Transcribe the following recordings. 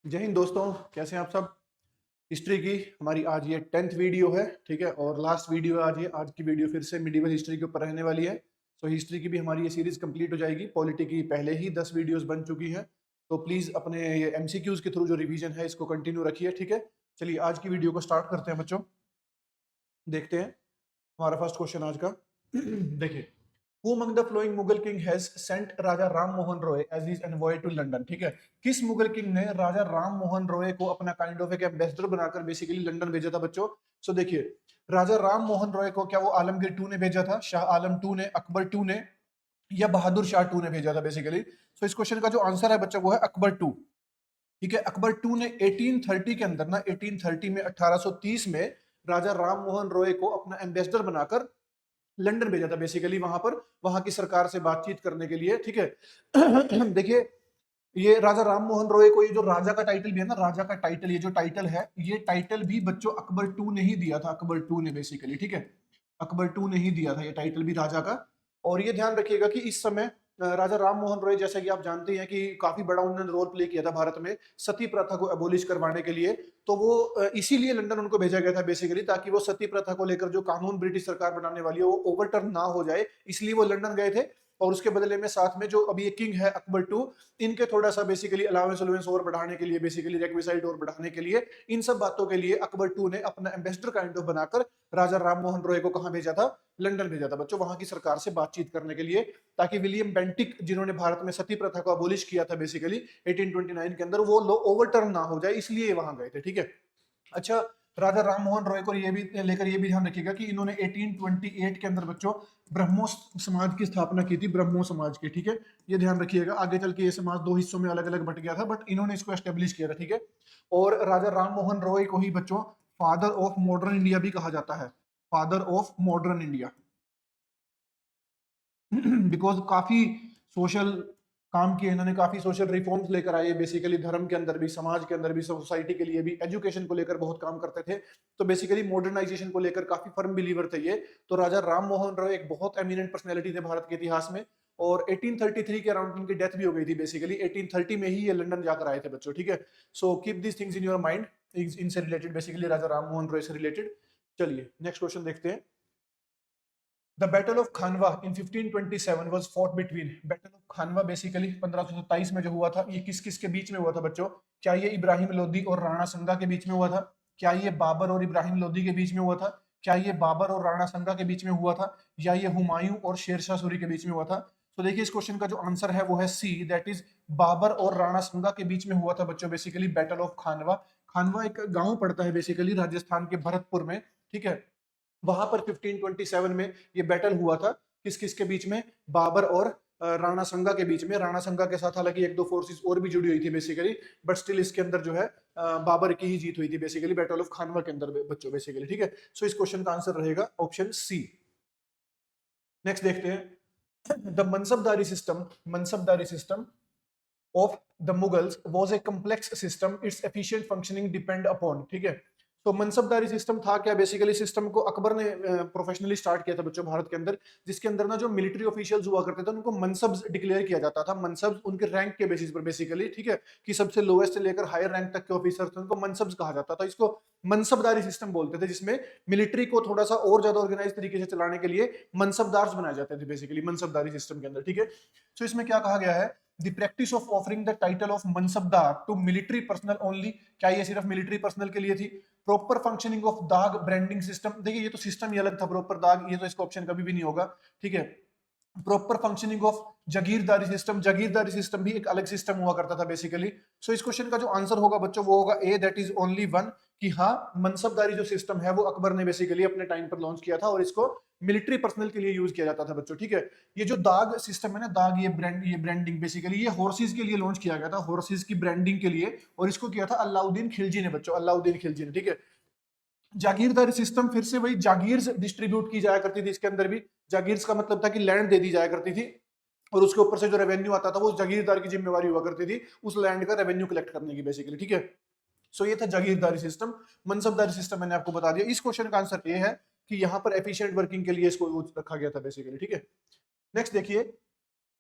जय हिंद दोस्तों, कैसे हैं आप सब। हिस्ट्री की हमारी आज ये 10th वीडियो है, ठीक है। और लास्ट वीडियो आज ये आज की वीडियो फिर से मिडिवल हिस्ट्री के ऊपर रहने वाली है। सो हिस्ट्री की भी हमारी ये सीरीज कंप्लीट हो जाएगी। पॉलिटी की पहले ही 10 वीडियोस बन चुकी हैं, तो प्लीज अपने ये एमसीक्यूज के थ्रू जो रिवीजन है इसको कंटिन्यू रखिए, ठीक है। चलिए आज की वीडियो को स्टार्ट करते हैं बच्चों। देखते हैं हमारा फर्स्ट क्वेश्चन आज का। देखिए, Who among the following Mughal king has sent Raja Ram Mohan Roy as his envoy to London. ठीक है, किस मुगल किंग ने राजा राम मोहन रॉय को अपना काइंड ऑफ एक एम्बेसडर बनाकर बेसिकली लंदन भेजा था बच्चों। सो देखिए, राजा राम मोहन रॉय को क्या वो आलमगीर टू ने भेजा था, शाह आलम टू ने, अकबर टू ने, या बहादुर शाह टू ने भेजा था बेसिकली। सो इस क्वेश्चन का जो आंसर है बच्चा वो है अकबर टू। ठीक है, अकबर टू ने 1830 के अंदर ना 1830 में 1830 में राजा राम मोहन रॉय को अपना एम्बेसडर बनाकर लंदन भेजा था बेसिकली, वहां पर वहां की सरकार से बातचीत करने के लिए। ठीक है। देखिए, ये राजा राम मोहन रॉय को ये जो राजा का टाइटल भी है ना, राजा का टाइटल, ये जो टाइटल है, ये टाइटल भी बच्चों अकबर टू ने ही दिया था, अकबर टू ने बेसिकली। ठीक है, अकबर टू ने ही दिया था ये टाइटल भी राजा का। और ये ध्यान रखिएगा कि इस समय राजा राम मोहन रॉय, जैसा कि आप जानते हैं कि काफी बड़ा उन्होंने रोल प्ले किया था भारत में सती प्रथा को एबोलिश करवाने के लिए। तो वो इसीलिए लंदन उनको भेजा गया था बेसिकली, ताकि वो सती प्रथा को लेकर जो कानून ब्रिटिश सरकार बनाने वाली है वो ओवरटर्न ना हो जाए, इसलिए वो लंदन गए थे। और उसके बदले में साथ में जो अभी ये किंग है अकबर टू, इनके थोड़ा सा बेसिकली अलावेंस अलावेंस और बढ़ाने के लिए, बेसिकली रेक्विसाइट और बढ़ाने के लिए, इन सब बातों के लिए अकबर टू ने अपना एम्बेसडर काइंड ऑफ बनाकर राजा राम मोहन रॉय को कहां भेजा था, लंदन भेजा था बच्चों, वहां की सरकार से बातचीत करने के लिए, ताकि विलियम बेंटिक जिन्होंने भारत में सती प्रथा को अबोलिश किया था बेसिकली 1829 के अंदर, वो लो ओवरटर्न ना हो जाए, इसलिए वहां गए थे। ठीक है। अच्छा, राजा राम मोहन रॉय को ये भी लेकर ये भी ध्यान रखिएगा कि इन्होंने 1828 के अंदर बच्चों ब्रह्मो समाज की स्थापना की थी, ब्रह्मो समाज की। ठीक है, ये ध्यान रखिएगा, आगे चल के ये समाज दो हिस्सों में अलग अलग बट गया था, बट इन्होंने इसको एस्टेब्लिश किया था। ठीक है, और राजा राम मोहन रॉय को ही बच्चों फादर ऑफ मॉडर्न इंडिया भी कहा जाता है, father of modern India. Because काफी सोशल काम किए इन्होंने, काफी सोशल रिफॉर्म्स लेकर आए बेसिकली, धर्म के अंदर भी, समाज के अंदर भी, सोसाइटी के लिए भी, एजुकेशन को लेकर बहुत काम करते थे। तो बेसिकली मॉडर्नाइजेशन को लेकर काफी फर्म बिलीवर थे ये। तो राजा राम मोहन रॉय एक बहुत एमिनेंट पर्सनैलिटी थे भारत के इतिहास में। और 1833 के अराउंड इनकी डेथ भी हो गई थी बेसिकली, 1830 में ही ये लंदन जाकर आए थे बच्चों। ठीक है, so keep this things in your mind, इनसे रिलेटेड, बेसिकली राजा राम मोहन रॉय से रिलेटेड। चलिए नेक्स्ट क्वेश्चन देखते हैं। The Battle of Khanwa in 1527 was fought between, Battle of Khanwa basically 1527 में जो हुआ था, ये किस किस के बीच में हुआ था बच्चों? क्या ये इब्राहिम लोदी और राणा संगा के बीच में हुआ था? क्या ये बाबर और इब्राहिम लोदी के बीच में हुआ था? क्या ये बाबर और राणा संगा के बीच में हुआ था? या ये हुमायूं और शेरशाह सूरी के बीच में हुआ था? तो देखिए, इस क्वेश्चन का जो आंसर है वो है सी, दैट इज बाबर और राणा संगा के बीच में हुआ था बच्चों बेसिकली, बैटल ऑफ खानवा। खानवा एक गांव पड़ता है बेसिकली राजस्थान के भरतपुर में। ठीक है, वहां पर 1527 में ये बैटल हुआ था, किस किस के बीच में? बाबर और राणा संगा के बीच में। राणा संगा के साथ हालांकि एक दो फोर्सेस और भी जुड़ी हुई थी बेसिकली, बट स्टिल इसके अंदर जो है बाबर की ही जीत हुई थी बेसिकली, बैटल ऑफ खानवा के अंदर बच्चों बेसिकली। ठीक है, सो इस क्वेश्चन का आंसर रहेगा ऑप्शन सी। नेक्स्ट देखते हैं, the मनसबदारी system of the Mughals was a complex system. Its efficient functioning depend upon, ठीक है। तो मनसबदारी सिस्टम था क्या? बेसिकली सिस्टम को अकबर ने प्रोफेशनली स्टार्ट किया था बच्चों भारत के अंदर, जिसके अंदर ना जो मिलिट्री ऑफिशियल्स हुआ करते थे उनको मनसब्स डिक्लेयर किया जाता था। मनसब्स उनके रैंक के बेसिस पर बेसिकली, ठीक है, कि सबसे लोएस्ट से लेकर हायर रैंक तक के ऑफिसर थे, उनको मनसब्स कहा जाता था। इसको मनसबदारी सिस्टम बोलते थे, जिसमें मिलिट्री को थोड़ा सा और ज्यादा ऑर्गेनाइज तरीके से चलाने के लिए मनसबदार बनाए जाते थे बेसिकली, मनसबदारी सिस्टम के अंदर। ठीक है, तो इसमें क्या कहा गया है? The practice of offering the title of mansabdar to military personnel only, क्या ये सिर्फ मिलिट्री पर्सनल के लिए थी? प्रॉपर फंक्शनिंग ऑफ दाग ब्रांडिंग सिस्टम, देखिए ये तो सिस्टम ही अलग था, प्रॉपर दाग, ये तो इसका ऑप्शन कभी भी नहीं होगा। ठीक है, प्रॉपर फंक्शनिंग ऑफ जागीरदारी सिस्टम, जागीरदारी सिस्टम भी एक अलग सिस्टम हुआ करता था बेसिकली। सो इस क्वेश्चन का जो आंसर होगा बच्चों वो होगा ए, दैट इज ओनली वन, कि हाँ मनसबदारी जो सिस्टम है वो अकबर ने बेसिकली अपने टाइम पर लॉन्च किया था, और इसको मिलिट्री पर्सनल के लिए यूज किया जाता था बच्चों। ठीक है, ये जो दाग सिस्टम है ना, दाग, ये ब्रांडिंग बेसिकली ये हॉर्सेस के लिए लॉन्च किया गया था, हॉर्सेस की ब्रांडिंग के लिए, और इसको किया था अलाउद्दीन खिलजी ने बच्चों, अलाउद्दीन खिलजी ने। ठीक है, जागीरदारी सिस्टम फिर से वही जागीर डिस्ट्रीब्यूट की जाया करती थी, इसके अंदर भी जागीर्स का मतलब था कि लैंड दे दी जाया करती थी, और उसके ऊपर से जो रेवेन्यू आता था वो जागीरदार की जिम्मेवारी हुआ करती थी उस लैंड का रेवेन्यू कलेक्ट करने की बेसिकली। ठीक है, सो ये था जागीरदारी सिस्टम। मनसबदारी सिस्टम मैंने आपको बता दिया। इस क्वेश्चन का आंसर ये है कि यहाँ पर एफिशिएंट वर्किंग के लिए इसको रखा गया था बेसिकली। ठीक है, नेक्स्ट देखिए,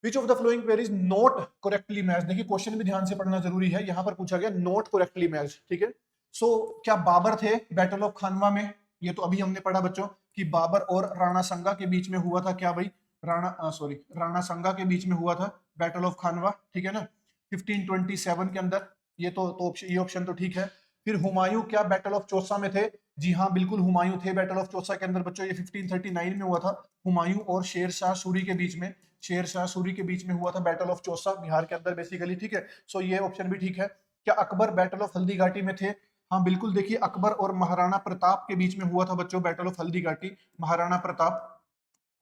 which of the flowing pair is not correctly match. देखिए क्वेश्चन भी ध्यान से पढ़ना जरूरी है, यहां पर पूछा गया नॉट करेक्टली मैच, ठीक है। सो क्या बाबर थे बैटल ऑफ खानवा में? ये तो अभी हमने पढ़ा बच्चों कि बाबर और राणा संगा के बीच में हुआ था क्या भाई, राणा संगा के बीच में हुआ था बैटल ऑफ खानवा, ठीक है ना, 1527 के अंदर। ये ऑप्शन तो ठीक है। फिर हुमायूं क्या बैटल ऑफ चौसा में थे? जी हाँ बिल्कुल, हुमायूं थे बैटल ऑफ चौसा के अंदर बच्चों, ये 1539 में हुआ था। हुमायूं और शेर शाह सूरी के बीच में, शेर शाह सूरी के बीच में हुआ था बैटल ऑफ चौसा, बिहार के अंदर बेसिकली, ठीक है। सो ये ऑप्शन भी ठीक है। क्या अकबर बैटल ऑफ हल्दी घाटी में थे? हाँ बिल्कुल, देखिए अकबर और महाराणा प्रताप के बीच में हुआ था बच्चों बैटल ऑफ हल्दी घाटी, महाराणा प्रताप।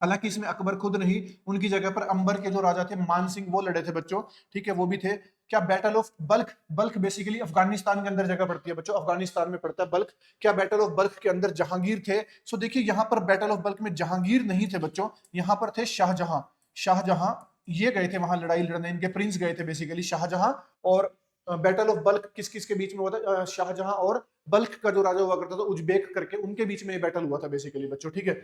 हालांकि इसमें अकबर खुद नहीं, उनकी जगह पर अंबर के जो राजा थे मान सिंह वो लड़े थे बच्चों, ठीक है, वो भी थे। क्या battle of Balkh, Balkh basically Afghanistan के अंदर जगह पड़ती है बच्चों, अफगानिस्तान में पड़ता है बल्ख। क्या बैटल ऑफ बल्ख के अंदर जहांगीर थे? सो देखिए यहाँ पर बैटल ऑफ बल्ख में जहांगीर नहीं थे बच्चों, यहाँ पर थे शाहजहां। शाहजहां ये गए थे वहां लड़ाई लड़ने, इनके प्रिंस गए थे बेसिकली शाहजहां। और बैटल ऑफ बल्ख किस किस के बीच में हुआ था? शाहजहां और बल्ख का जो राजा हुआ करता था उज्बेक करके, उनके बीच में ये बैटल हुआ था बेसिकली बच्चों, ठीक है।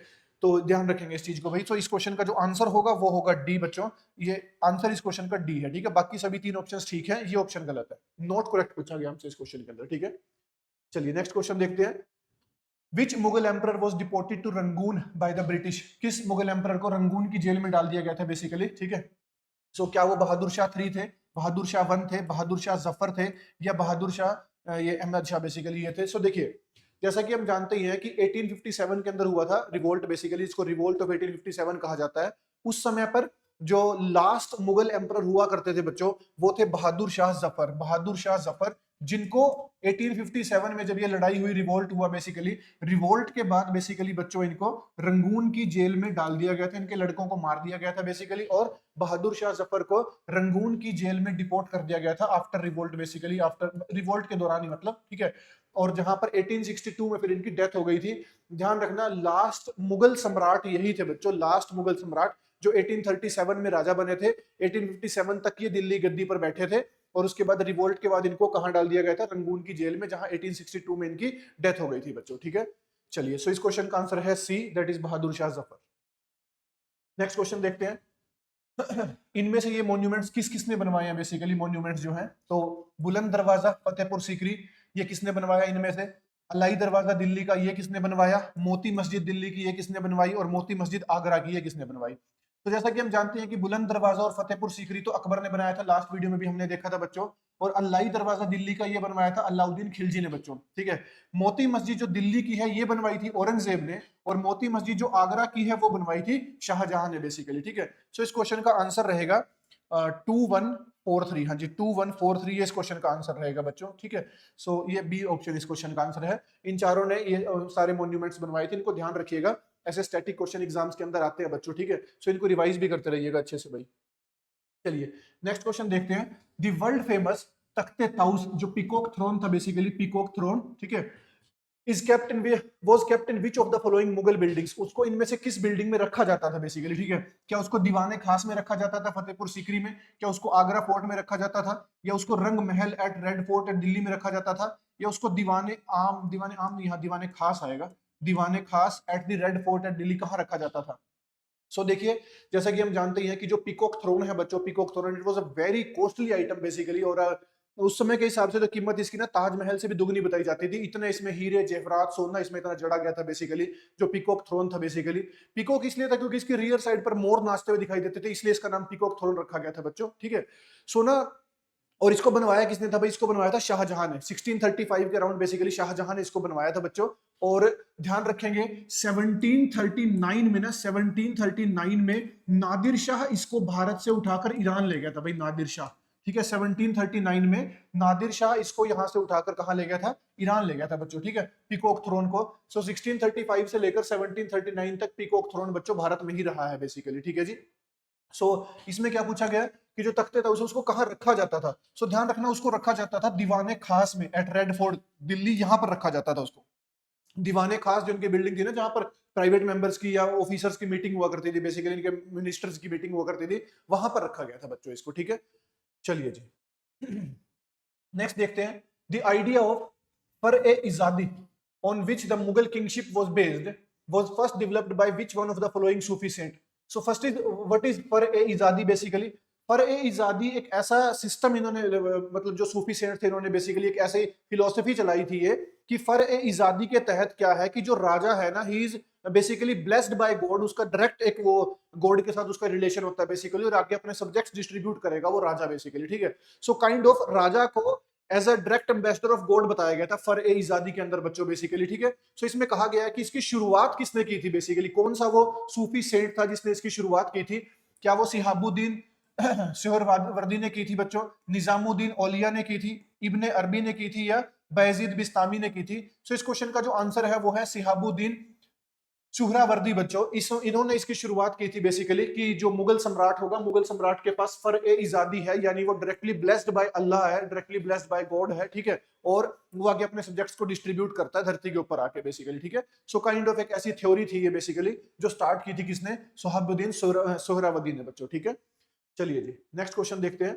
तो ध्यान रखेंगे इस चीज को भाई। तो इस क्वेश्चन का जो आंसर होगा वो होगा डी बच्चों, ये आंसर इस क्वेश्चन का डी है, ठीक है। बाकी सभी तीन ऑप्शंस ठीक है, ये ऑप्शन गलत है, नॉट करेक्ट पूछा गया हमसे इस क्वेश्चन के अंदर, ठीक है। चलिए नेक्स्ट क्वेश्चन देखते हैं। Which Mughal emperor was deported to Rangoon by the British? किस मुगल एम्परर को रंगून की जेल में डाल दिया गया था बेसिकली, ठीक है। सो क्या वो बहादुर शाह 3 थे, बहादुर शाह 1 थे, बहादुर शाह जफर थे, या बहादुर शाह ये अहमद शाह बेसिकली ये थे? सो देखिए जैसा कि हम जानते ही हैं कि 1857 के अंदर हुआ था रिवोल्ट, बेसिकली इसको रिवोल्ट ऑफ 1857 कहा जाता है। उस समय पर जो लास्ट मुगल एम्परर हुआ करते थे बच्चों वो थे बहादुर शाह जफर, बहादुर शाह जफर, जिनको 1857 में जब ये लड़ाई हुई, रिवोल्ट हुआ बेसिकली, रिवोल्ट के बाद बेसिकली बच्चों इनको रंगून की जेल में डाल दिया गया था, इनके लड़कों को मार दिया गया था बेसिकली, और बहादुर शाह जफर को रंगून की जेल में डिपोर्ट कर दिया गया था after revolt, basically after revolt के दौरान ही मतलब, ठीक है। और जहां पर 1862 में फिर इनकी डेथ हो गई थी। ध्यान रखना लास्ट मुगल सम्राट यही थे बच्चों, लास्ट मुगल सम्राट जो 1837 में राजा बने थे, 1857 तक ये दिल्ली गद्दी पर बैठे थे, और उसके बाद रिवोल्ट के बाद इनको कहां डाल दिया गया था? रंगून की जेल में, जहां 1862 में इनकी डेथ हो गई थी बच्चों, ठीक है। चलिए सो इस क्वेश्चन का आंसर है C, that is Bahadur Shah Zafar. Next question देखते हैं। इनमें से ये मॉन्यूमेंट्स किस किसने बनवाए हैं बेसिकली, मॉन्यूमेंट्स जो हैं, तो बुलंद दरवाजा फतेहपुर सीकरी ये किसने बनवाया? इनमें से अलाई दरवाजा दिल्ली का ये किसने बनवाया? मोती मस्जिद दिल्ली की ये किसने बनवाई? और मोती मस्जिद आगरा की ये किसने बनवाई? तो जैसा कि हम जानते हैं कि बुलंद दरवाजा और फतेहपुर सीकरी तो अकबर ने बनाया था, लास्ट वीडियो में भी हमने देखा था बच्चों। और अलाई दरवाजा दिल्ली का ये बनवाया था अलाउद्दीन खिलजी ने बच्चों, ठीक है। मोती मस्जिद जो दिल्ली की है ये बनवाई थी औरंगजेब ने, और मोती मस्जिद जो आगरा की है वो बनवाई थी शाहजहां ने बेसिकली, ठीक है। सो इस क्वेश्चन का आंसर रहेगा 2143, हाँ जी 2143 ये इस क्वेश्चन का आंसर रहेगा बच्चों, ठीक है। सो ये बी ऑप्शन इस क्वेश्चन का आंसर है। इन चारों ने ये सारे मॉन्यूमेंट्स बनवाए थे, इनको ध्यान रखिएगा, ऐसे स्टैटिक क्वेश्चन एग्जाम्स के अंदर आते हैं बच्चों, ठीक है। सो इनको रिवाइज भी करते रहिएगा अच्छे से भाई। चलिए नेक्स्ट क्वेश्चन देखते हैं। दी वर्ल्ड फेमस तख्ते ताउस जो पीकॉक थ्रोन था बेसिकली, पीकॉक थ्रोन, ठीक है, is kept in was kept in which of the following Mughal buildings? उसको इनमें से किस बिल्डिंग में रखा जाता था बेसिकली, ठीक है। क्या उसको दीवाने खास में रखा जाता था फतेहपुर सीकरी में? क्या उसको आगरा फोर्ट में रखा जाता था? या उसको Rang Mahal at Red Fort at Delhi में रखा जाता था? या उसको दीवाने आम नहीं, हाँ दीवाने खास आएगा, दीवाने खास at the red Fort at Delhi कहाँ रखा जाता था? सो देखिए जैसा कि हम जानते हैं कि जो पीकॉक थ्रोन है बच्चों, peacock throne it was a very costly item basically, और उस समय के हिसाब से तो कीमत इसकी ना ताजमहल से भी दुगनी बताई जाती थी, इतने इसमें हीरे जेवरात सोना इसमें इतना जड़ा गया था बेसिकली, जो पीकॉक थ्रोन था बेसिकली। पीकॉक इसलिए था क्योंकि इसकी रियर साइड पर मोर नाचते हुए दिखाई देते थे, इसलिए इसका नाम पीकॉक थ्रोन रखा गया था बच्चों, ठीक है। सोना, और इसको बनवाया किसने था भाई? इसको बनवाया था शाहजहां ने, 1635 के अराउंड बेसिकली शाहजहां ने इसको बनवाया था बच्चों। और ध्यान रखेंगे 1739 में ना, 1739 में नादिर शाह इसको भारत से उठाकर ईरान ले गया था भाई, नादिर शाह, ठीक है। 1739 में नादिर शाह इसको यहां से उठाकर कहां ले गया था? ईरान ले गया था बच्चों, ठीक है, पीकॉक थ्रोन को। सो 1635 से लेकर 1739 तक पीकॉक थ्रोन बच्चों भारत में ही रहा है बेसिकली, ठीक है जी। सो इसमें क्या पूछा गया कि जो तख्ते था उसको कहाँ रखा जाता था? सो ध्यान रखना उसको रखा जाता था दीवाने खास में एट रेड फोर्ट दिल्ली, यहां पर रखा जाता था उसको। दीवाने खास जो उनकी बिल्डिंग थी ना, जहां पर प्राइवेट मेंबर्स की या ऑफिसर्स की मीटिंग हुआ करती थी, बेसिकली इनके मिनिस्टर्स की मीटिंग हुआ करती थी, वहां पर रखा गया था बच्चों इसको, ठीक है। चलिए जी नेक्स्ट देखते हैं। The idea of farr i izadi on which the Mughal kingship was based was first developed by which one of the following Sufi saint? So first is what is farr i izadi basically. Farr i izadi एक ऐसा सिस्टम इन्होंने मतलब जो सूफी सेंट थे इन्होंने बेसिकली एक ऐसी फिलोसफी चलाई थी ये कि फर ए इजादी के तहत क्या है कि जो राजा है ना he is basically blessed by God, उसका डायरेक्ट एक वो गॉड के साथ उसका रिलेशन होता है बेसिकली, और आगे अपने सब्जेक्ट्स डिस्ट्रीब्यूट करेगा वो राजा बेसिकली, ठीक है। सो काइंड ऑफ राजा को as a direct ambassador of God बताया गया था फर ए इजादी के अंदर बच्चों बेसिकली, ठीक है। सो इसमें कहा गया है कि इसकी शुरुआत किसने की थी बेसिकली, कौन सा वो सूफी सेंट था जिसने इसकी शुरुआत की थी। क्या वो सिहाबुद्दीन सुहरवर्दी ने की थी बच्चों, निजामुद्दीन औलिया ने की थी, इब्ने अरबी ने की थी, या bayezid बिस्तामी ने की थी। सो इस क्वेश्चन का जो आंसर है वो है सिहाबुद्दीन सुहरावर्दी बच्चों। इन्होंने इसकी शुरुआत की थी बेसिकली कि जो मुगल सम्राट होगा, मुगल सम्राट के पास फर ए इजादी है, यानी वो डायरेक्टली ब्लेस्ड बाय अल्लाह है, डायरेक्टली ब्लेस्ड बाय गॉड है, ठीक है। और वो आगे अपने सब्जेक्ट्स को डिस्ट्रीब्यूट करता है धरती के ऊपर आके बेसिकली, ठीक है। सो काइंड ऑफ एक ऐसी थ्योरी थी ये बेसिकली जो स्टार्ट की थी किसने, सोहाबुद्दीन सोहरावर्दी ने बच्चों, ठीक है। चलिए जी नेक्स्ट क्वेश्चन देखते हैं।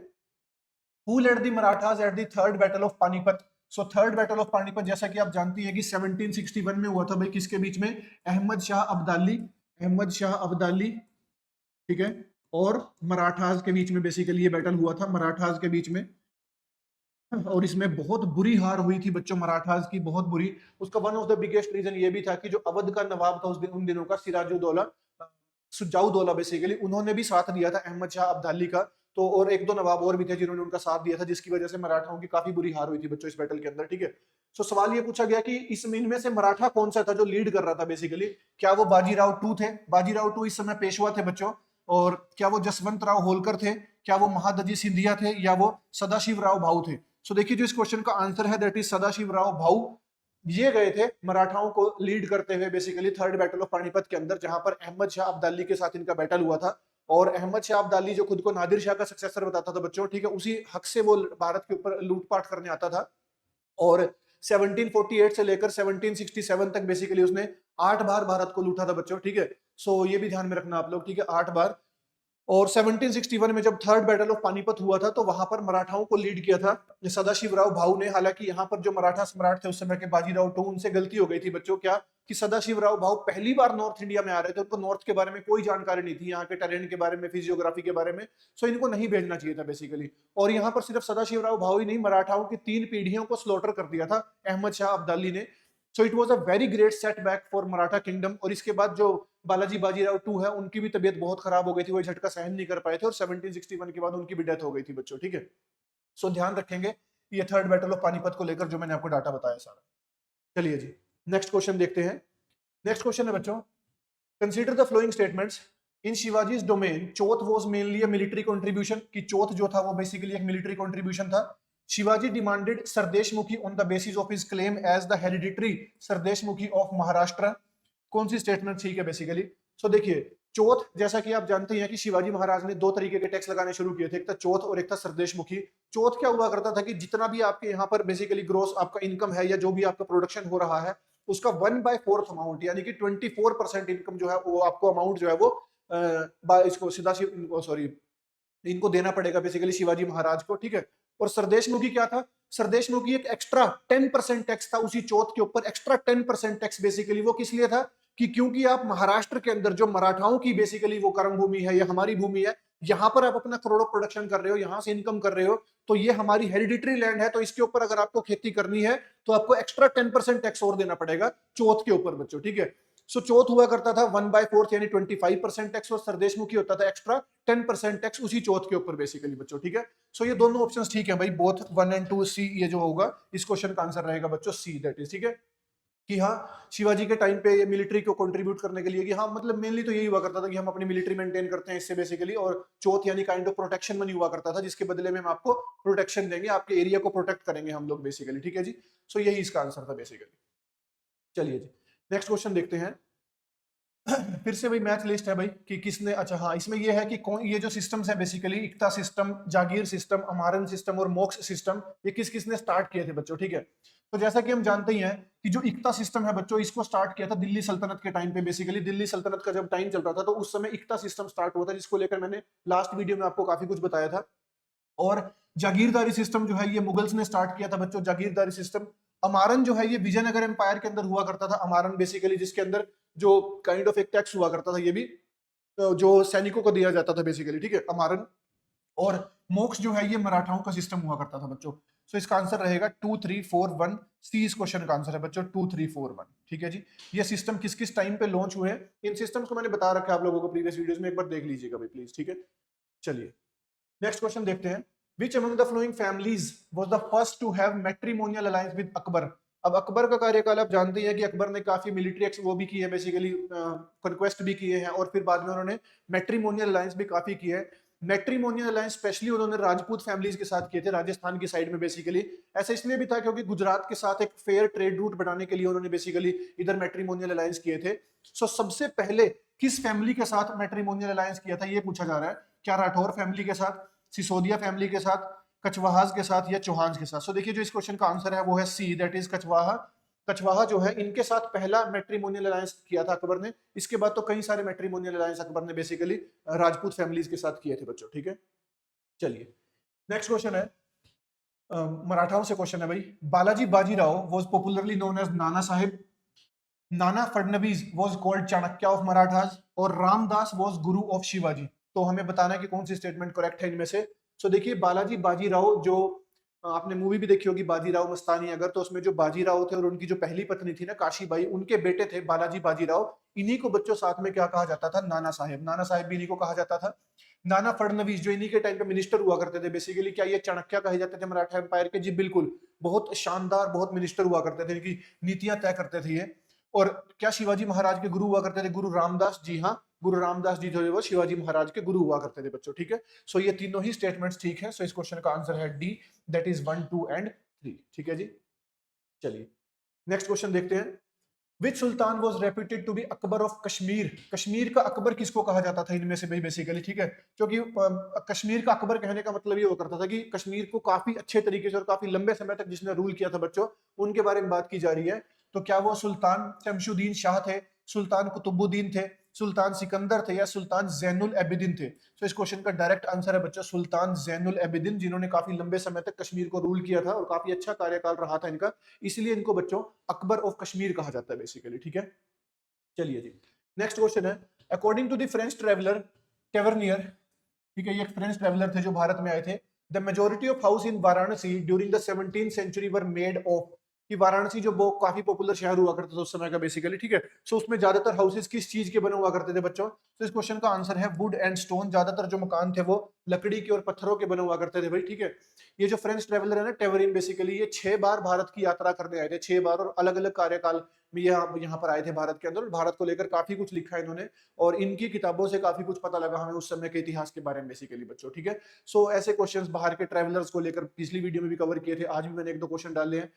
Who led the Marathas at the third battle of Panipat? So third battle of Panipat जैसा कि आप जानती हैं कि 1761 में हुआ था भाई, किसके बीच में, अहमद शाह अब्दाली, अहमद शाह अब्दाली, ठीक है, और मराठास के बीच में बेसिकली ये बैटल हुआ था, मराठास के बीच में। और इसमें बहुत बुरी हार हुई थी बच्चों मराठास की, बहुत बुरी। उसका one of the biggest reason ये भी था कि जो अवध का नवाब था उन दिनों का, सिराजुद्दौला सुजाउद्दौला बेसिकली, उन्होंने भी साथ दिया था अहमद शाह अब्दाली का। तो और एक दो नवाब और भी थे जिन्होंने उनका साथ दिया था, जिसकी वजह से मराठाओं की काफी बुरी हार हुई थी बच्चों इस बैटल के अंदर, ठीक है। सो सवाल ये पूछा गया कि इनमें से मराठा कौन सा था जो लीड कर रहा था बेसिकली। क्या वो बाजीराव टू थे, बाजीराव टू इस समय पेशवा थे बच्चों, और क्या वो जसवंत राव होलकर थे, क्या वो महादजी सिंधिया थे, या वो सदाशिव राव भाऊ थे। सो देखिए जो इस क्वेश्चन का आंसर है दैट इज सदाशिव राव भाऊ। ये गए थे मराठाओं को लीड करते हुए basically third battle of Panipat के अंदर, जहां पर अहमद शाह अब्दाली के साथ इनका बैटल हुआ था। और अहमद शाह अब्दाली जो खुद को नादिर शाह का सक्सेसर बताता था बच्चों, ठीक है, उसी हक से वो भारत के ऊपर लूटपाट करने आता था। और 1748 से लेकर 1767 तक बेसिकली उसने 8 बार भारत को लूटा था बच्चों, ठीक है। सो ये भी ध्यान में रखना आप लोग, ठीक है, 8 बार। और 1761 में जब थर्ड बैटल ऑफ पानीपत हुआ था तो वहां पर मराठाओं को लीड किया था सदाशिवराव भाऊ ने। हालांकि यहाँ पर जो मराठा सम्राट थे उस समय के बाजीराव टू, उनसे गलती हो गई थी बच्चों, क्या कि सदाशिवराव भाऊ पहली बार नॉर्थ इंडिया में आ रहे थे, उनको नॉर्थ के बारे में कोई जानकारी नहीं थी, यहाँ के टेरेन के बारे में, फिजियोग्राफी के बारे में। सो इनको नहीं भेजना चाहिए था बेसिकली। और यहाँ पर सिर्फ सदाशिवराव भाऊ ही नहीं, मराठाओं की 3 पीढ़ियों को स्लॉटर कर दिया था अहमद शाह अब्दाली ने। So it was a very great setback for Maratha kingdom. और इसके बाद जो बालाजी बाजीराव टू है उनकी भी तबीयत बहुत खराब हो गई थी, वो झटका सहन नहीं कर पाए थे, और 1761 के बाद उनकी भी डेथ हो गई थी बच्चों, ठीक है। सो ध्यान रखेंगे ये थर्ड बैटल ऑफ पानीपत को लेकर जो मैंने आपको डाटा बताया सारा। चलिए जी नेक्स्ट क्वेश्चन देखते हैं। नेक्स्ट क्वेश्चन है बच्चों, consider the flowing statements in Shivaji's domain Chauth was mainly a military contribution, कि चौथ जो था वो बेसिकली एक मिलिट्री कंट्रीब्यूशन था। Shivaji demanded sardeshmukhi on the basis of his claim as the hereditary sardeshmukhi of Maharashtra. कौन सी स्टेटमेंट ठीक है बेसिकली। सो देखिए चौथ, जैसा कि आप जानते हैं कि शिवाजी महाराज ने 2 तरीके के टैक्स लगाने शुरू किए थे, एक था चौथ और एक था सरदेशमुखी। चौथ क्या हुआ करता था कि जितना भी आपके यहाँ पर बेसिकली ग्रोस आपका इनकम है या जो भी आपका प्रोडक्शन हो रहा है उसका 1/4 अमाउंट यानी कि 24% इनकम जो है वो आपको अमाउंट जो है वो इसको सीधा सॉरी इनको देना पड़ेगा बेसिकली शिवाजी महाराज को, ठीक है। और सरदेशमुखी क्या था, सरदेशमुखी एक एक्स्ट्रा 10% टैक्स था उसी चौथ के ऊपर, एक्स्ट्रा 10% टैक्स बेसिकली वो किस लिए था कि क्योंकि आप महाराष्ट्र के अंदर जो मराठाओं की बेसिकली वो कर्म भूमि है या हमारी भूमि है, यहाँ पर आप अपना करोड़ों प्रोडक्शन कर रहे हो, यहाँ से इनकम कर रहे हो, तो ये हमारी हेरिडिटरी लैंड है, तो इसके ऊपर अगर आपको खेती करनी है तो आपको एक्स्ट्रा 10% टैक्स और देना पड़ेगा चौथ के ऊपर बच्चों, ठीक है। सो चौथ हुआ करता था 1/4 यानी 25% टैक्स, और सरदेशमुखी होता था एक्स्ट्रा 10% टैक्स उसी चौथ के ऊपर बेसिकली बच्चों, ठीक है। सो ये दोनों ऑप्शंस ठीक है भाई, बोथ 1 और 2 सी, ये जो होगा इस क्वेश्चन का आंसर रहेगा बच्चों सी, दैट इज, ठीक है। कि हाँ शिवाजी के टाइम पे मिलिट्री को कंट्रीब्यूट करने के लिए, कि हाँ मतलब मेनली तो यही हुआ करता था कि हम अपनी मिलिट्री मेंटेन करते हैं इससे बेसिकली, और चौथ यानी काइंड ऑफ प्रोटेक्शन मनी हुआ करता था जिसके बदले में हम आपको प्रोटेक्शन देंगे, आपके एरिया को प्रोटेक्ट करेंगे हम लोग बेसिकली, ठीक है जी। सो यही इसका आंसर था बेसिकली। चलिए जी नेक्स्ट क्वेश्चन देखते हैं। फिर से भाई मैच लिस्ट है भाई कि किसने, अच्छा हाँ इसमें ये है कि कौन, ये जो सिस्टम्स है बेसिकली इक्ता सिस्टम, जागीर सिस्टम, अमारन सिस्टम और मोक्ष सिस्टम, ये किस किसने स्टार्ट किए थे बच्चों, ठीक है। तो जैसा कि हम जानते ही हैं कि जो इक्ता सिस्टम है बच्चों, इसको स्टार्ट किया था दिल्ली सल्तनत के टाइम पे बेसिकली। दिल्ली सल्तनत का जब टाइम चल रहा था तो उस समय इक्ता सिस्टम स्टार्ट हुआ था, जिसको लेकर मैंने लास्ट वीडियो में आपको काफी कुछ बताया था। और जागीरदारी सिस्टम जो है ये मुगल्स ने स्टार्ट किया था बच्चों, जागीरदारी सिस्टम। अमारन जो है ये विजयनगर एम्पायर के अंदर हुआ करता था, अमारन बेसिकली, जिसके अंदर जो काइंड ऑफ एक टैक्स हुआ करता था ये भी जो सैनिकों को दिया जाता था बेसिकली, ठीक है, अमारन। और मोक्ष जो है ये मराठाओं का सिस्टम हुआ करता था बच्चों। सो इसका आंसर रहेगा 2341 सी, इस क्वेश्चन का आंसर है बच्चों 2341, ठीक है जी। ये सिस्टम किस किस टाइम पे लॉन्च हुए हैं, इन सिस्टम्स को मैंने बता रखा है आप लोगों को प्रीवियस वीडियोस में, एक बार देख लीजिएगा भाई प्लीज, ठीक है। चलिए नेक्स्ट क्वेश्चन देखते हैं। Which among the flowing families was the first to have matrimonial alliance with Akbar. अब अकबर का कार्यकाल आप जानते हैं कि अकबर ने काफी मिलिट्री एक्स वो भी किए, बेसिकली कॉन्क्वेस्ट भी किए हैं, और फिर बाद में उन्होंने मैट्रिमोनियल अलायंस भी काफी किए हैं। मैट्रिमोनियल अलायंस स्पेशली उन्होंने राजपूत फैमिलीज के साथ किए थे, राजस्थान की साइड में बेसिकली। ऐसा इसलिए भी था क्योंकि गुजरात के साथ एक फेयर ट्रेड रूट बनाने के लिए उन्होंने बेसिकली इधर मैट्रिमोनियल अलायंस किए थे। सो सबसे पहले किस फैमिली के साथ मैट्रिमोनियल अलायंस किया था ये पूछा जा रहा है। क्या राठौर फैमिली के साथ, सिसोदिया फैमिली के साथ, कछवाहा के साथ, या चौहान के साथ। सो देखिए जो इस क्वेश्चन का आंसर है वो है C, that is Kachhwaha. Kachhwaha जो है इनके साथ पहला मैट्रिमोनियल अलायंस किया था अकबर ने। इसके बाद तो कई सारे मैट्रिमोनियल अलायंस अकबर ने बेसिकली राजपूत फैमिलीज के साथ किए थे बच्चों, ठीक है। चलिए नेक्स्ट क्वेश्चन है, मराठाओं से क्वेश्चन है भाई। Balaji Bajirao was popularly known as Nana Sahib, Nana Phadnavis was called Chanakya of Marathas, और Ramdas was guru of Shivaji. तो हमें बताना है कि कौन सी स्टेटमेंट करेक्ट है इनमें से। सो देखिए बालाजी बाजीराव जो आपने मूवी भी देखी होगी बाजीराव मस्तानी अगर, तो उसमें जो बाजीराव थे और उनकी जो पहली पत्नी थी ना काशीबाई, उनके बेटे थे बालाजी बाजीराव। इन्हीं को बच्चों साथ में क्या कहा जाता था, नाना साहेब। नाना साहेब भी इन्हीं को कहा जाता था। नाना फडणवीस जो इन्हीं के टाइम पे मिनिस्टर हुआ करते थे बेसिकली, क्या ये चाणक्य कहे जाते थे मराठा एम्पायर के? जी बिल्कुल, बहुत शानदार, बहुत मिनिस्टर हुआ करते थे, इनकी नीतियां तय करते थे ये। और क्या शिवाजी महाराज के गुरु हुआ करते थे? गुरु रामदास, जी हाँ, गुरु रामदास जी जो है वो शिवाजी महाराज के गुरु हुआ करते थे बच्चों, ठीक है। सो ये तीनों ही स्टेटमेंट्स ठीक है। सो इस क्वेश्चन का आंसर है डी, दैट इज 1, 2 एंड 3, ठीक है जी। चलिए नेक्स्ट क्वेश्चन देखते हैं। Which sultan was reputed to be Akbar of Kashmir. Kashmir का अकबर किसको कहा जाता था इनमें से भाई बेसिकली, ठीक है। क्योंकि कश्मीर का अकबर कहने का मतलब ये हो करता था कि कश्मीर को काफी अच्छे तरीके से और काफी लंबे समय तक जिसने रूल किया था बच्चों, उनके बारे में बात की जा रही है। तो क्या वो सुल्तान शमशुद्दीन शाह थे, सुल्तान कुतुबुद्दीन थे, सुल्तान सिकंदर थे, या सुल्तान जैनुल एबिदीन थे? तो इस क्वेश्चन का डायरेक्ट आंसर है बच्चों सुल्तान जैनुल एबिदीन, जिन्होंने काफी लंबे समय तक कश्मीर को रूल किया था और काफी अच्छा कार्यकाल रहा था इनका, इसलिए इनको बच्चों अकबर ऑफ कश्मीर कहा जाता है बेसिकली, ठीक है। चलिए जी नेक्स्ट क्वेश्चन है। According to the French traveller Tavernier, ठीक है, ये एक फ्रेंच ट्रेवलर थे जो भारत में आए थे। The majority of house in Varanasi during द 17th century were made of, कि वाराणसी जो वो काफी पॉपुलर शहर हुआ करता था उस समय का बेसिकली, ठीक है। सो उसमें ज्यादातर हाउसेस किस चीज के बने हुआ करते थे बच्चों? तो इस क्वेश्चन का आंसर है वुड एंड स्टोन। ज्यादातर जो मकान थे वो लकड़ी के और पत्थरों के बने हुआ करते थे भाई, ठीक है। ये जो फ्रेंच ट्रेवलर है ना टेवरिन, बेसिकली ये 6 बार भारत की यात्रा करने आए थे, 6 बार, और अलग अलग कार्यकाल में यहाँ पर आए थे भारत के अंदर। भारत को लेकर काफी कुछ लिखा है इन्होंने, और इनकी किताबों से काफी कुछ पता लगा हमें उस समय के इतिहास के बारे में बेसिकली बच्चों, ठीक है। सो ऐसे क्वेश्चंस बाहर के ट्रैवलर्स को लेकर पिछली वीडियो में भी कवर किए थे, आज भी मैंने 1-2 क्वेश्चन डाले हैं।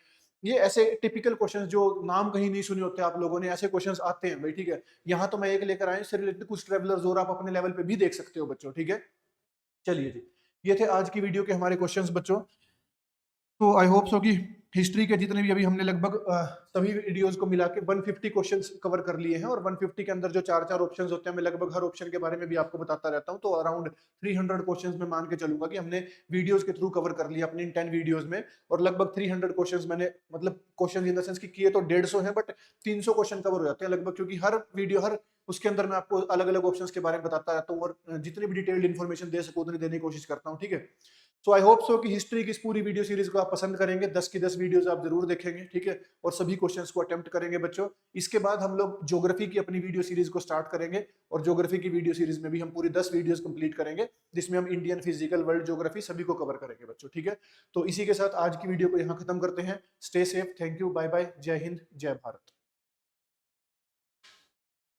ये ऐसे टिपिकल क्वेश्चंस जो नाम कहीं नहीं सुने होते आप लोगों ने, ऐसे क्वेश्चंस आते हैं भाई, ठीक है। यहाँ तो मैं एक लेकर आया इससे रिलेटेड कुछ ट्रैवलर्स और आप अपने लेवल पे भी देख सकते हो बच्चों, ठीक है। चलिए जी ये थे आज की वीडियो के हमारे क्वेश्चंस बच्चों। तो आई होप सो कि हिस्ट्री के जितने भी अभी हमने लगभग सभी वीडियोस को मिला के 150 क्वेश्चंस कवर कर लिए हैं, और 150 के अंदर जो 4-4 ऑप्शंस होते हैं, मैं लगभग हर ऑप्शन के बारे में भी आपको बताता रहता हूं। तो अराउंड 300 क्वेश्चंस में मान के चलूंगा कि हमने वीडियोस के थ्रू कवर कर लिया अपने इन 10 वीडियोस में। और लगभग 300 क्वेश्चंस मैंने, मतलब क्वेश्चन इन द सेंस कि किए तो 150 हैं, बट 300 क्वेश्चन कवर हो जाते हैं लगभग, क्योंकि हर वीडियो हर उसके अंदर मैं आपको अलग अलग ऑप्शंस के बारे में बताता रहता हूँ, और जितनी भी डिटेल्ड इन्फॉर्मेशन दे सकूँ उतनी देने की कोशिश करता हूँ, ठीक है। सो आई होप सो कि हिस्ट्री की इस पूरी वीडियो सीरीज को आप पसंद करेंगे, 10 की 10 वीडियोस आप जरूर देखेंगे, ठीक है, और सभी क्वेश्चंस को अटेम्प्ट करेंगे बच्चों। इसके बाद हम लोग ज्योग्राफी की अपनी वीडियो सीरीज को स्टार्ट करेंगे, और ज्योग्राफी की वीडियो सीरीज में भी हम पूरी 10 वीडियोस कंप्लीट करेंगे, जिसमें हम इंडियन फिजिकल, वर्ल्ड ज्योग्राफी सभी को कवर करेंगे बच्चों, ठीक है। तो इसी के साथ आज की वीडियो को यहाँ खत्म करते हैं। Stay safe, thank you, bye bye, जय हिंद, जय भारत।